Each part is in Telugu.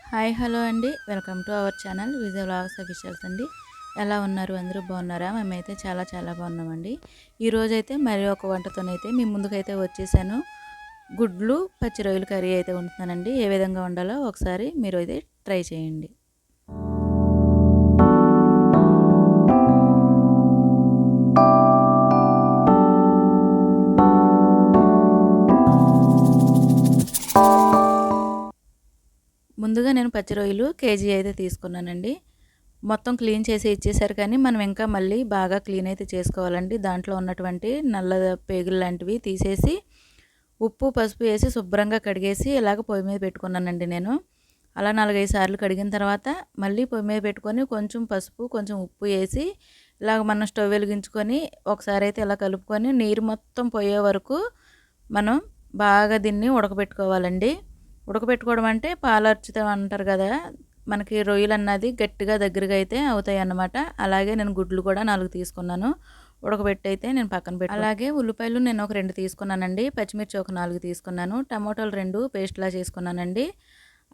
హాయ్ హలో అండి. Welcome to our channel Vijay vlogs officials అండి. ఎలా ఉన్నారు? అందరూ బాగున్నారా? మేమైతే చాలా చాలా బాగున్నామండి. ఈరోజైతే మరి ఒక వంటతోనైతే మీ ముందుకైతే వచ్చేసాను. గుడ్లు పచ్చి రొయ్యల కర్రీ అయితే వండుతున్నానండి. ఏ విధంగా వండాలో ఒకసారి మీరు అయితే ట్రై చేయండి. ముందుగా నేను పచ్చి రొయ్యలు కేజీ అయితే తీసుకున్నానండి. మొత్తం క్లీన్ చేసి ఇచ్చేసారు, కానీ మనం ఇంకా మళ్ళీ బాగా క్లీన్ అయితే చేసుకోవాలండి. దాంట్లో ఉన్నటువంటి నల్ల పేగులు లాంటివి తీసేసి ఉప్పు పసుపు వేసి శుభ్రంగా కడిగేసి ఇలాగ పొయ్యి మీద పెట్టుకున్నానండి నేను. అలా 4-5 సార్లు కడిగిన తర్వాత మళ్ళీ పొయ్యి మీద పెట్టుకొని కొంచెం పసుపు కొంచెం ఉప్పు వేసి ఇలాగ మనం స్టవ్ వెలిగించుకొని ఒకసారి అయితే ఇలా కలుపుకొని నీరు మొత్తం పోయే వరకు మనం బాగా దీన్ని ఉడకబెట్టుకోవాలండి. ఉడకబెట్టుకోవడం అంటే పాలర్చుతాం అంటారు కదా, మనకి రొయ్యలు అన్నది గట్టిగా దగ్గరగా అయితే అవుతాయి అన్నమాట. అలాగే నేను గుడ్లు కూడా 4 తీసుకున్నాను. ఉడకబెట్టి అయితే నేను పక్కన పెట్టి, అలాగే ఉల్లిపాయలు నేను ఒక 2 తీసుకున్నానండి. పచ్చిమిర్చి ఒక 4 తీసుకున్నాను. టమాటాలు 2 పేస్ట్లా చేసుకున్నానండి.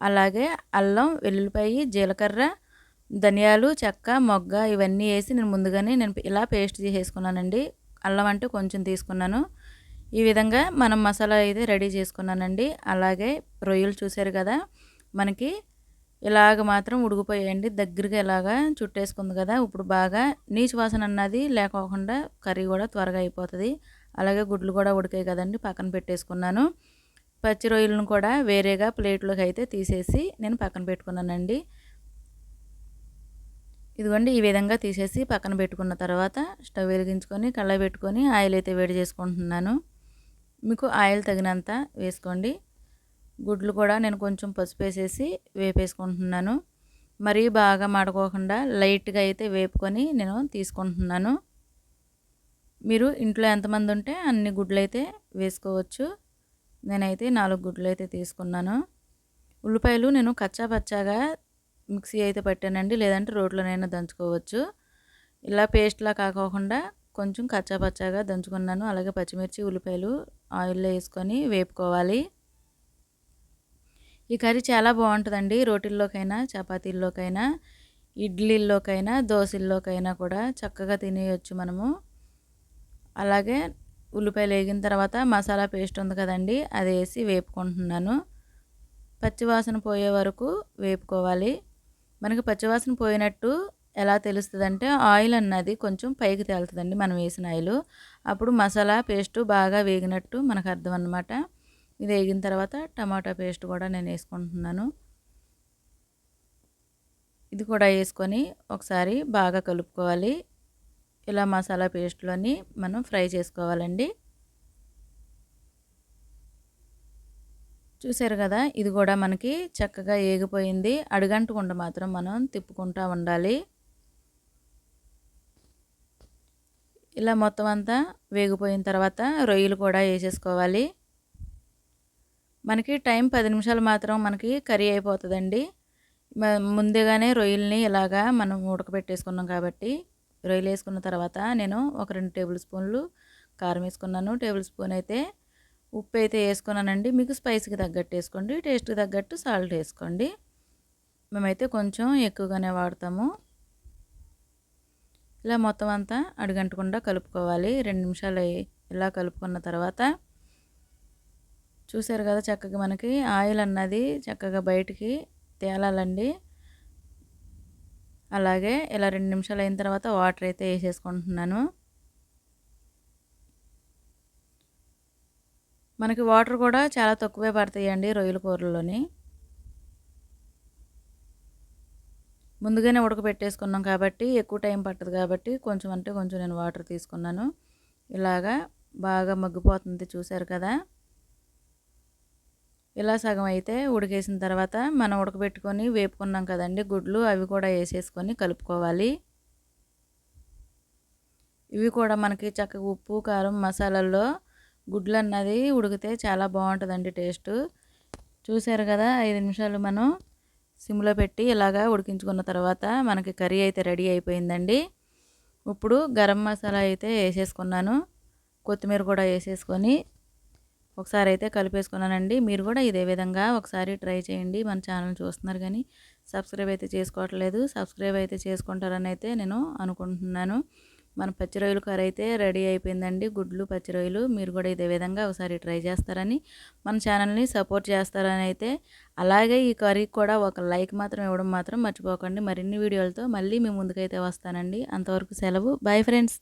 అలాగే అల్లం వెల్లుల్లిపాయ జీలకర్ర ధనియాలు చెక్క మొగ్గ ఇవన్నీ వేసి నేను ముందుగానే ఇలా పేస్ట్ చేసేసుకున్నానండి. అల్లం అంటే కొంచెం తీసుకున్నాను. ఈ విధంగా మనం మసాలా అయితే రెడీ చేసుకున్నానండి. అలాగే రొయ్యలు చూసారు కదా, మనకి ఇలాగ మాత్రం ఉడికిపోయాయండి. దగ్గరగా ఇలాగా చుట్టేసుకుంది కదా. ఇప్పుడు బాగా నీచు వాసన అన్నది లేకోకుండా కర్రీ కూడా త్వరగా అయిపోతుంది. అలాగే గుడ్లు కూడా ఉడికాయి కదండి, పక్కన పెట్టేసుకున్నాను. పచ్చి రొయ్యలను కూడా వేరేగా ప్లేట్లోకి అయితే తీసేసి నేను పక్కన పెట్టుకున్నానండి. ఇదిగోండి ఈ విధంగా తీసేసి పక్కన పెట్టుకున్న తర్వాత స్టవ్ వెలిగించుకొని కళాయి పెట్టుకొని ఆయిల్ అయితే వేడి చేసుకుంటున్నాను. మీకు ఆయిల్ తగినంత వేసుకోండి. గుడ్లు కూడా నేను కొంచెం పసుపు వేసేసి వేపేసుకుంటున్నాను. మరీ బాగా మాడుకోకుండా లైట్గా అయితే వేపుకొని నేను తీసుకుంటున్నాను. మీరు ఇంట్లో ఎంతమంది ఉంటే అన్ని గుడ్లు అయితే వేసుకోవచ్చు. నేనైతే 4 గుడ్లు అయితే తీసుకున్నాను. ఉల్లిపాయలు నేను కచ్చా పచ్చాగా మిక్సీ అయితే పట్టానండి, లేదంటే రోట్లోనైనా దంచుకోవచ్చు. ఇలా పేస్ట్లా కాకోకుండా కొంచెం కచ్చా పచ్చాగా దంచుకున్నాను. అలాగే పచ్చిమిర్చి ఉల్లిపాయలు ఆయిల్లో వేసుకొని వేపుకోవాలి. ఈ కర్రీ చాలా బాగుంటుందండి. రోటీల్లోకైనా చపాతీల్లోకైనా ఇడ్లీల్లోకైనా దోశల్లోకైనా కూడా చక్కగా తినేయచ్చు మనము. అలాగే ఉల్లిపాయలు వేగిన తర్వాత మసాలా పేస్ట్ ఉంది కదండి, అది వేసి వేపుకుంటున్నాను. పచ్చివాసన పోయే వరకు వేపుకోవాలి. మనకి పచ్చివాసన పోయినట్టు ఎలా తెలుస్తుందంటే ఆయిల్ అన్నది కొంచెం పైకి తేలుతుందండి మనం వేసిన ఆయిల్. అప్పుడు మసాలా పేస్టు బాగా వేగినట్టు మనకు అర్థం అన్నమాట. ఇది వేగిన తర్వాత టమాటా పేస్ట్ కూడా నేను వేసుకుంటున్నాను. ఇది కూడా వేసుకొని ఒకసారి బాగా కలుపుకోవాలి. ఇలా మసాలా పేస్ట్లోని మనం ఫ్రై చేసుకోవాలండి. చూసారు కదా, ఇది కూడా మనకి చక్కగా ఏగిపోయింది. అడుగంటకుండా మాత్రం మనం తిప్పుకుంటూ ఉండాలి. ఇలా మొత్తం అంతా వేగిపోయిన తర్వాత రొయ్యలు కూడా వేసేసుకోవాలి. మనకి టైం 10 నిమిషాలు మాత్రం మనకి కర్రీ అయిపోతుందండి. ముందుగానే రొయ్యల్ని ఇలాగా మనం ఉడకబెట్టేసుకున్నాం కాబట్టి రొయ్యలు వేసుకున్న తర్వాత నేను ఒక 2 టేబుల్ స్పూన్లు కారం వేసుకున్నాను. టేబుల్ స్పూన్ అయితే ఉప్పు అయితే వేసుకున్నానండి. మీకు స్పైస్కి తగ్గట్టు వేసుకోండి, టేస్ట్కి తగ్గట్టు సాల్ట్ వేసుకోండి. మేమైతే కొంచెం ఎక్కువగానే వాడతాము. ఇలా మొత్తం అంతా అడుగంటకుండా కలుపుకోవాలి. 2 నిమిషాలు ఇలా కలుపుకున్న తర్వాత చూసారు కదా, చక్కగా మనకి ఆయిల్ అన్నది చక్కగా బయటికి తేలాలండి. అలాగే ఇలా 2 నిమిషాలు అయిన తర్వాత వాటర్ అయితే వేసేసుకుంటున్నాను. మనకి వాటర్ కూడా చాలా తక్కువే పడతాయండి రొయ్యల కూరల్లోని. ముందుగానే ఉడకబెట్టేసుకున్నాం కాబట్టి ఎక్కువ టైం పట్టదు కాబట్టి కొంచెం అంటే కొంచెం నేను వాటర్ తీసుకున్నాను. ఇలాగా బాగా మగ్గిపోతుంది చూసారు కదా. ఇలా సగం అయితే ఉడికేసిన తర్వాత మనం ఉడకబెట్టుకొని వేపుకున్నాం కదండి గుడ్లు, అవి కూడా వేసేసుకొని కలుపుకోవాలి. ఇవి కూడా మనకి చక్కగా ఉప్పు కారం మసాలాల్లో గుడ్లు అన్నది ఉడికితే చాలా బాగుంటుందండి టేస్ట్. చూసారు కదా, 5 నిమిషాలు మనం సిమ్లో పెట్టి ఇలాగా ఉడికించుకున్న తర్వాత మనకి కర్రీ అయితే రెడీ అయిపోయిందండి. ఇప్పుడు గరం మసాలా అయితే వేసేసుకున్నాను. కొత్తిమీర కూడా వేసేసుకొని ఒకసారి అయితే కలిపేసుకున్నానండి. మీరు కూడా ఇదే విధంగా ఒకసారి ట్రై చేయండి. మన ఛానల్ చూస్తున్నారు కానీ సబ్స్క్రైబ్ అయితే చేసుకోవట్లేదు. సబ్స్క్రైబ్ అయితే చేసుకుంటారని అయితే నేను అనుకుంటున్నాను. మన పచ్చి రొయ్యల కర్రీ అయితే రెడీ అయిపోయిందండి. గుడ్లు పచ్చి రొయ్యలు. మీరు కూడా ఇదే విధంగా ఒకసారి ట్రై చేస్తారని, మన ఛానల్ని సపోర్ట్ చేస్తారని అయితే, అలాగే ఈ కర్రీకి కూడా ఒక లైక్ మాత్రం ఇవ్వడం మాత్రం మర్చిపోకండి. మరిన్ని వీడియోలతో మళ్ళీ మీ ముందుకైతే వస్తానండి. అంతవరకు సెలవు. Bye friends.